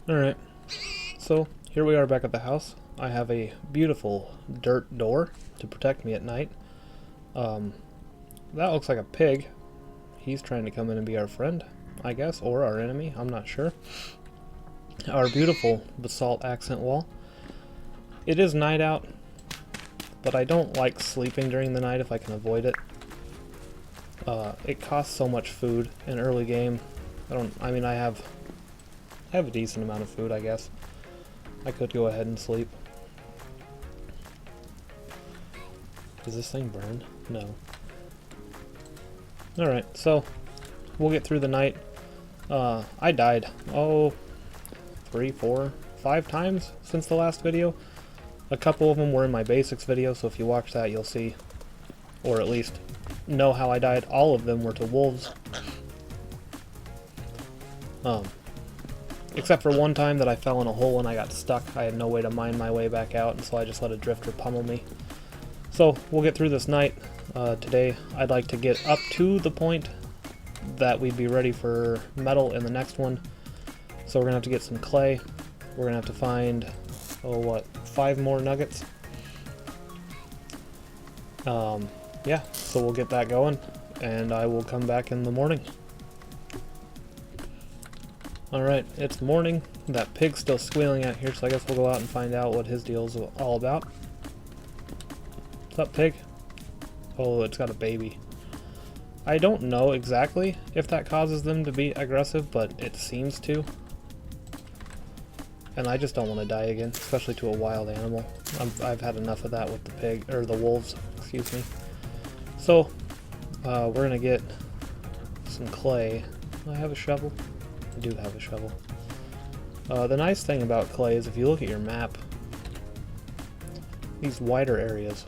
Alright, so here we are back at the house. I have a beautiful dirt door to protect me at night. That looks like a pig. He's trying to come in and be our friend, I guess, or our enemy, I'm not sure. Our beautiful basalt accent wall. It is night out, but I don't like sleeping during the night if I can avoid it. It costs so much food in early game. I have a decent amount of food, I guess. I could go ahead and sleep. Does this thing burn? No. Alright, so we'll get through the night. I died, 3, 4, 5 times since the last video. A couple of them were in my basics video, so if you watch that you'll see, or at least know how I died. All of them were to wolves. Except for one time that I fell in a hole and I got stuck. I had no way to mine my way back out, and so I just let a drifter pummel me. So we'll get through this night. Today I'd like to get up to the point that we'd be ready for metal in the next one. So we're gonna have to get some clay. We're gonna have to find, 5 more nuggets. Yeah, so we'll get that going, and I will come back in the morning. Alright, it's morning. That pig's still squealing out here, so I guess we'll go out and find out what his deal is all about. What's up, pig? Oh, it's got a baby. I don't know exactly if that causes them to be aggressive, but it seems to. And I just don't want to die again, especially to a wild animal. I've had enough of that with the pig, or the wolves, excuse me. So, we're gonna get some clay. Do I have a shovel? I do have a shovel. The nice thing about clay is if you look at your map, these wider areas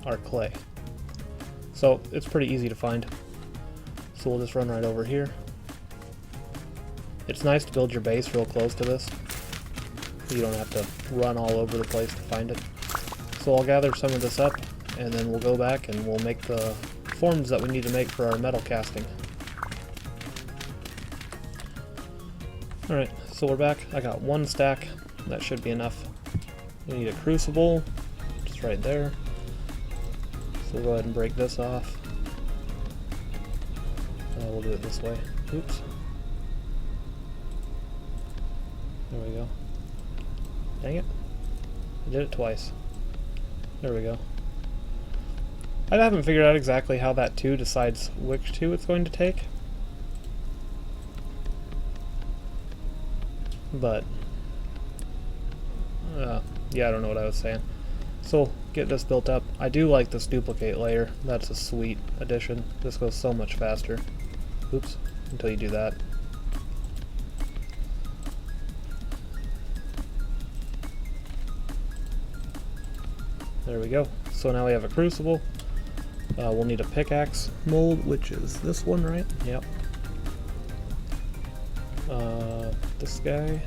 are clay. So it's pretty easy to find. So we'll just run right over here. It's nice to build your base real close to this. You don't have to run all over the place to find it. So I'll gather some of this up, and then we'll go back and we'll make the forms that we need to make for our metal casting. Alright, so we're back. I got 1 stack. That should be enough. We need a crucible, just right there. So we'll go ahead and break this off. We'll do it this way. Oops. There we go. Dang it. I did it twice. There we go. I haven't figured out exactly how that 2 decides which 2 it's going to take. But, yeah, I don't know what I was saying. So, get this built up. I do like this duplicate layer. That's a sweet addition. This goes so much faster. Oops, until you do that. There we go. So now we have a crucible. We'll need a pickaxe mold, which is this one, right? Yep. This guy.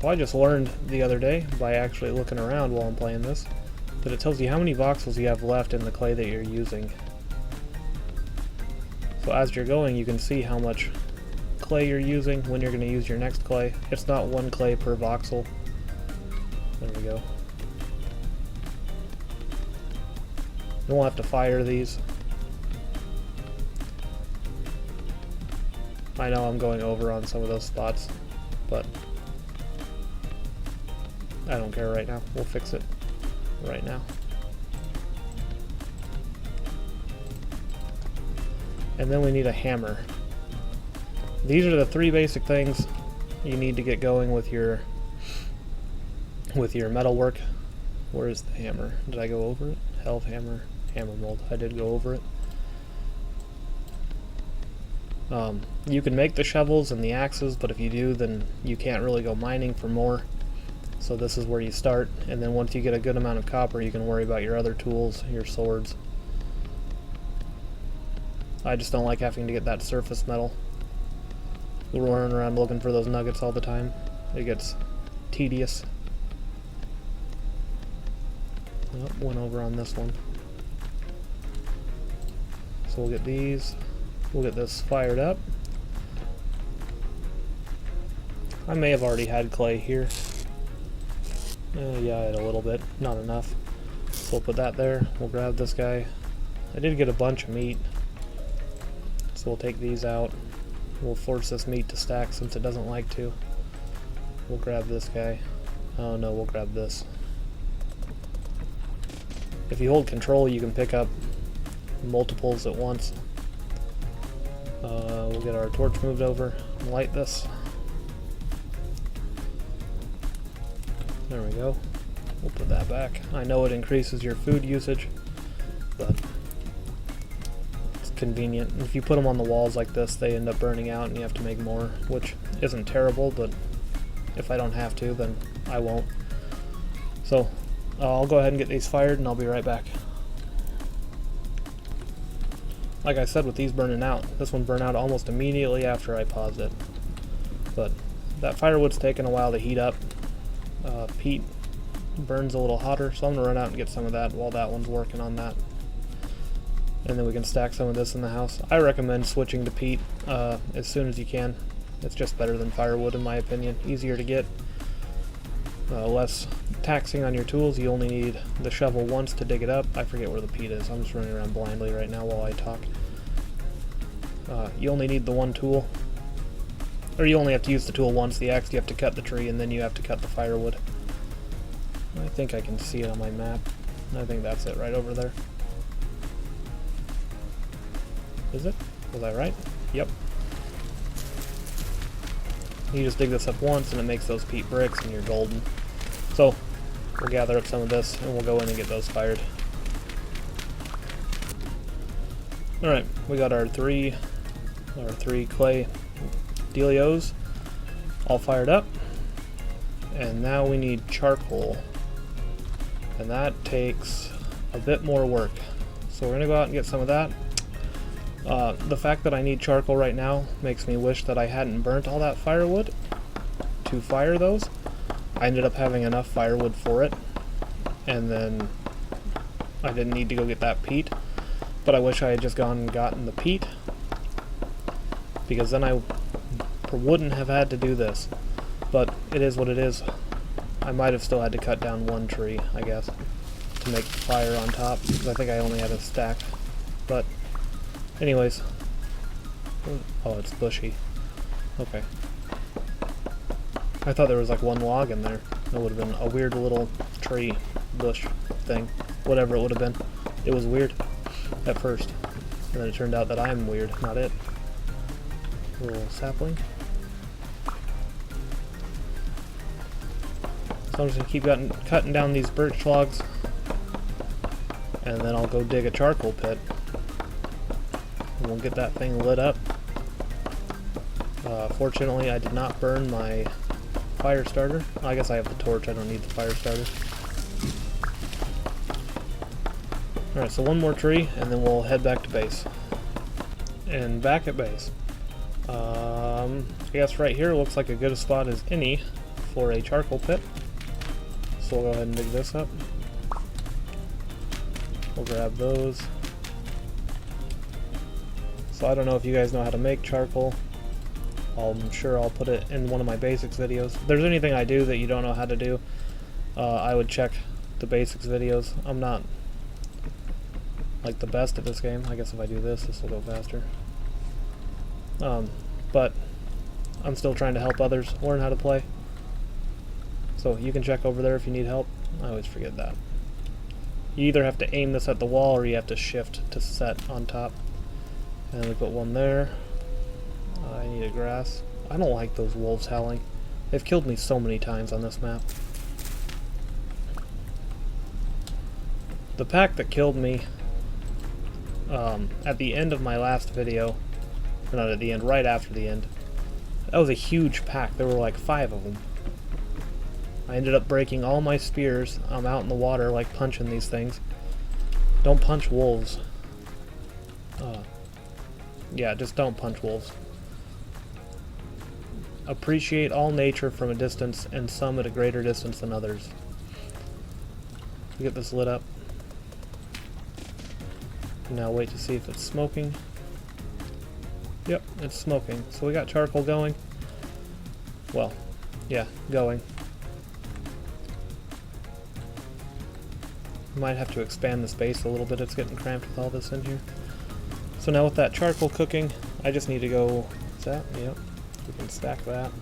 Well, I just learned the other day, by actually looking around while I'm playing this, that it tells you how many voxels you have left in the clay that you're using. So as you're going, you can see how much clay you're using when you're going to use your next clay. It's not 1 clay per voxel. There we go. You won't have to fire these. I know I'm going over on some of those spots, but I don't care right now. We'll fix it right now. And then we need a hammer. These are the 3 basic things you need to get going with your metal work. Where is the hammer? Did I go over it? Helve hammer, hammer mold. I did go over it. You can make the shovels and the axes, but if you do, then you can't really go mining for more. So this is where you start, and then once you get a good amount of copper, you can worry about your other tools, your swords. I just don't like having to get that surface metal. We'll run around looking for those nuggets all the time. It gets tedious. Oh, went over on this one. So we'll get these. We'll get this fired up. I may have already had clay here. Yeah, I had a little bit, not enough. So we'll put that there. We'll grab this guy. I did get a bunch of meat, so we'll take these out. We'll force this meat to stack since it doesn't like to. We'll grab this guy. Oh no, we'll grab this. If you hold control, you can pick up multiples at once. We'll get our torch moved over and light this. There we go. We'll put that back. I know it increases your food usage, but it's convenient. If you put them on the walls like this, they end up burning out and you have to make more, which isn't terrible, but if I don't have to, then I won't. So I'll go ahead and get these fired and I'll be right back. Like I said with these burning out, this one burned out almost immediately after I paused it. But that firewood's taken a while to heat up. Peat burns a little hotter, so I'm going to run out and get some of that while that one's working on that. And then we can stack some of this in the house. I recommend switching to peat as soon as you can. It's just better than firewood in my opinion. Easier to get, less taxing on your tools. You only need the shovel once to dig it up. I forget where the peat is. I'm just running around blindly right now while I talk. You only need the one tool. Or you only have to use the tool once. The axe, you have to cut the tree and then you have to cut the firewood. I think I can see it on my map. I think that's it right over there. Is it? Was I right? Yep. You just dig this up once and it makes those peat bricks and you're golden. So we'll gather up some of this and we'll go in and get those fired. Alright, we got our three clay dealios all fired up. And now we need charcoal. And that takes a bit more work. So we're going to go out and get some of that. The fact that I need charcoal right now makes me wish that I hadn't burnt all that firewood to fire those. I ended up having enough firewood for it, and then I didn't need to go get that peat. But I wish I had just gone and gotten the peat, because then I wouldn't have had to do this. But it is what it is. I might have still had to cut down one tree, I guess, to make the fire on top, because I think I only had a stack. But anyways. Oh, it's bushy. Okay. I thought there was like one log in there. It would have been a weird little tree bush thing. Whatever it would have been. It was weird at first. And then it turned out that I'm weird, not it. A little sapling. So I'm just going to keep cutting down these birch logs. And then I'll go dig a charcoal pit. And we'll get that thing lit up. Fortunately, I did not burn my fire starter. I guess I have the torch, I don't need the fire starter. Alright, so one more tree, and then we'll head back to base. And back at base. I guess right here looks like a good spot as any for a charcoal pit. So we'll go ahead and dig this up. We'll grab those. So I don't know if you guys know how to make charcoal. I'm sure I'll put it in one of my basics videos. If there's anything I do that you don't know how to do, I would check the basics videos. I'm not like the best at this game. I guess if I do this, this will go faster. But I'm still trying to help others learn how to play. So you can check over there if you need help. I always forget that. You either have to aim this at the wall or you have to shift to set on top. And we put one there. I need a grass. I don't like those wolves howling. They've killed me so many times on this map. The pack that killed me at the end of my last video, or not at the end, right after the end, that was a huge pack. There were like 5 of them. I ended up breaking all my spears. I'm out in the water like punching these things. Don't punch wolves. Yeah, just don't punch wolves. Appreciate all nature from a distance, and some at a greater distance than others. Get this lit up. Now wait to see if it's smoking. Yep, it's smoking. So we got charcoal going. Well, yeah, going. Might have to expand the space a little bit. It's getting cramped with all this in here. So now with that charcoal cooking, I just need to go... Is that? Yep. We can stack that.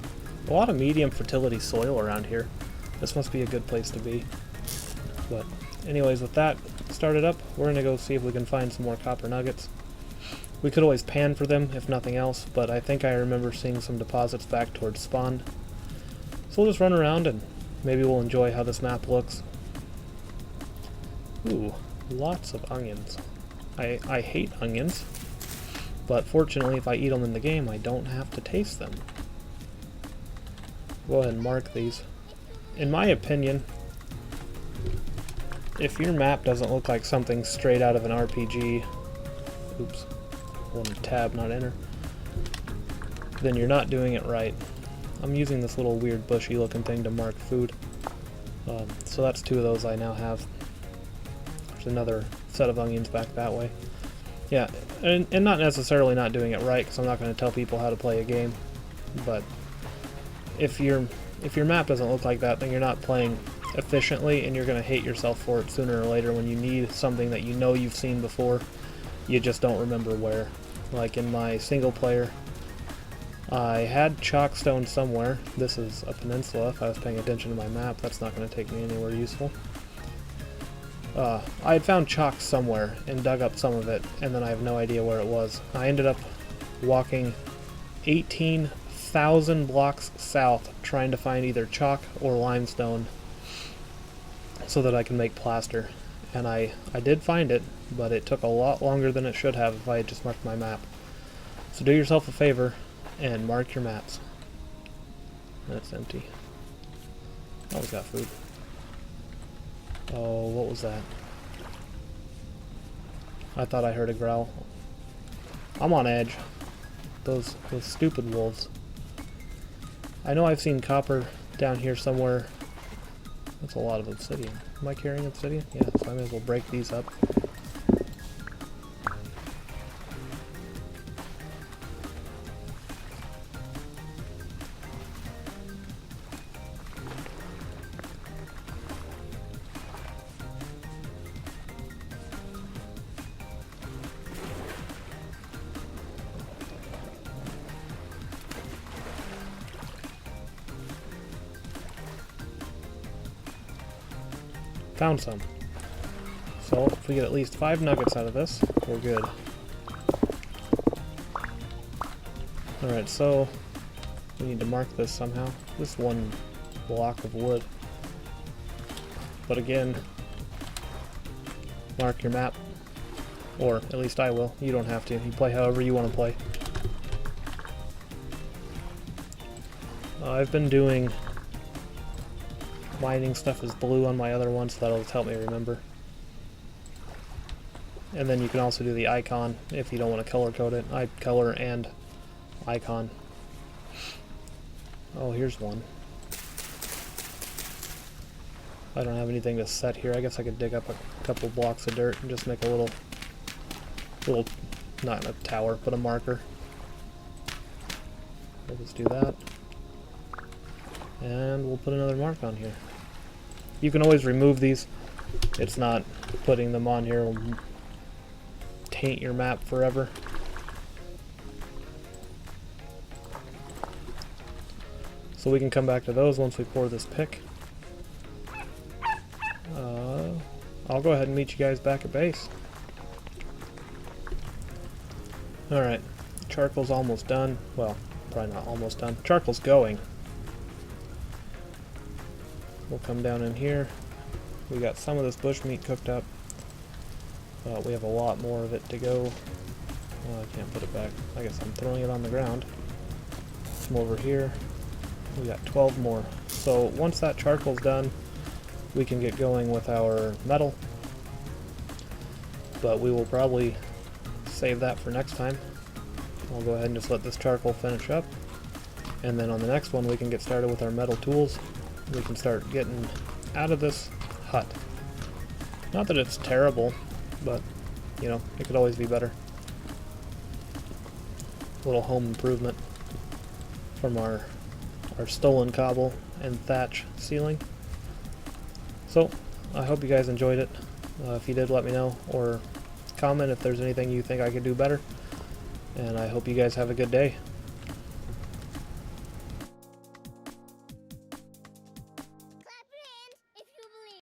A lot of medium fertility soil around here. This must be a good place to be. But anyways, with that started up, we're going to go see if we can find some more copper nuggets. We could always pan for them, if nothing else, but I think I remember seeing some deposits back towards spawn. So we'll just run around and maybe we'll enjoy how this map looks. Ooh, lots of onions. I hate onions, but fortunately if I eat them in the game, I don't have to taste them. Go ahead and mark these. In my opinion, if your map doesn't look like something straight out of an RPG, oops, one tab, not enter, then you're not doing it right. I'm using this little weird bushy looking thing to mark food. So that's 2 of those I now have. There's another set of onions back that way. Yeah, and not necessarily not doing it right, because I'm not going to tell people how to play a game, but if your map doesn't look like that, then you're not playing efficiently, and you're going to hate yourself for it sooner or later when you need something that you know you've seen before, you just don't remember where. Like in my single player, I had chalkstone somewhere. This is a peninsula. If I was paying attention to my map, that's not going to take me anywhere useful. I had found chalk somewhere and dug up some of it, and then I have no idea where it was. I ended up walking 18,000 blocks south trying to find either chalk or limestone so that I can make plaster. And I did find it, but it took a lot longer than it should have if I had just marked my map. So do yourself a favor and mark your maps. That's empty. Always got food. Oh, what was that? I thought I heard a growl. I'm on edge. Those stupid wolves. I know I've seen copper down here somewhere. That's a lot of obsidian. Am I carrying obsidian? Yeah, so I may as well break these up. Found some. So if we get at least 5 nuggets out of this, we're good. Alright, so we need to mark this somehow. This one block of wood. But again, mark your map. Or at least I will. You don't have to. You play however you want to play. I've been doing mining stuff is blue on my other one, so that'll help me remember. And then you can also do the icon if you don't want to color code it. I color and icon. Oh, here's one. I don't have anything to set here. I guess I could dig up a couple blocks of dirt and just make a little, not a tower, but a marker. We'll just do that. And we'll put another mark on here. You can always remove these. It's not putting them on here will taint your map forever. So we can come back to those once we pour this pick. I'll go ahead and meet you guys back at base. Alright, charcoal's almost done. Well, probably not almost done. Charcoal's going. We'll come down in here. We got some of this bushmeat cooked up. We have a lot more of it to go. Oh, I can't put it back. I guess I'm throwing it on the ground. Come over here. We got 12 more. So once that charcoal's done, we can get going with our metal. But we will probably save that for next time. I'll go ahead and just let this charcoal finish up. And then on the next one we can get started with our metal tools. We can start getting out of this hut. Not that it's terrible, but, you know, it could always be better. little home improvement from our stolen cobble and thatch ceiling. So I hope you guys enjoyed it. If you did, let me know, or comment if there's anything you think I could do better. And I hope you guys have a good day.